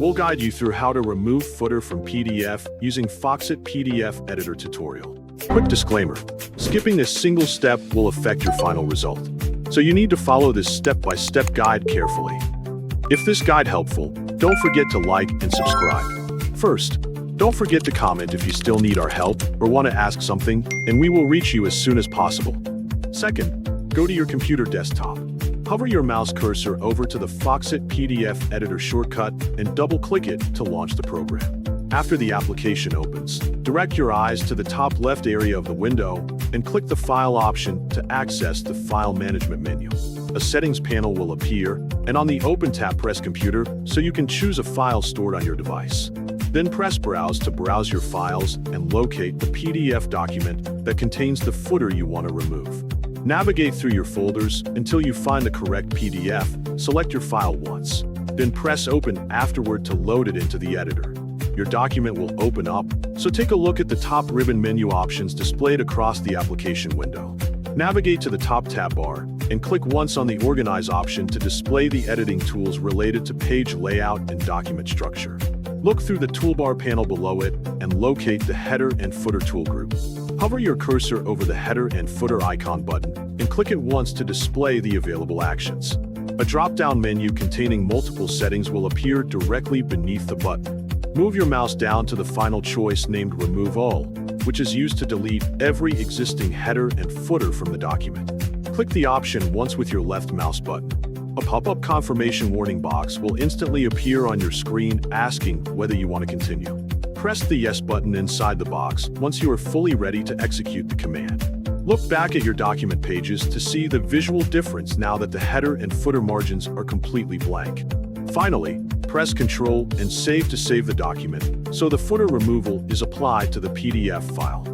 We'll guide you through how to remove footer from PDF using Foxit PDF editor tutorial. Quick disclaimer, skipping this single step will affect your final result, so you need to follow this step-by-step guide carefully. If this guide helpful, don't forget to like and subscribe. First, don't forget to comment if you still need our help or want to ask something, and we will reach you as soon as possible. Second, go to your computer desktop. Hover your mouse cursor over to the Foxit PDF editor shortcut and double-click it to launch the program. After the application opens, direct your eyes to the top left area of the window and click the File option to access the File Management menu. A settings panel will appear, and on the Open tab press Computer so you can choose a file stored on your device. Then press Browse to browse your files and locate the PDF document that contains the footer you want to remove. Navigate through your folders until you find the correct PDF, select your file once, then press Open afterward to load it into the editor. Your document will open up, so take a look at the top ribbon menu options displayed across the application window. Navigate to the top tab bar and click once on the Organize option to display the editing tools related to page layout and document structure. Look through the toolbar panel below it and locate the Header and Footer tool group. Hover your cursor over the Header and Footer icon button and click it once to display the available actions. A drop-down menu containing multiple settings will appear directly beneath the button. Move your mouse down to the final choice named Remove All, which is used to delete every existing header and footer from the document. Click the option once with your left mouse button. A pop-up confirmation warning box will instantly appear on your screen asking whether you want to continue. Press the Yes button inside the box once you are fully ready to execute the command. Look back at your document pages to see the visual difference now that the header and footer margins are completely blank. Finally, press Ctrl and Save to save the document, so the footer removal is applied to the PDF file.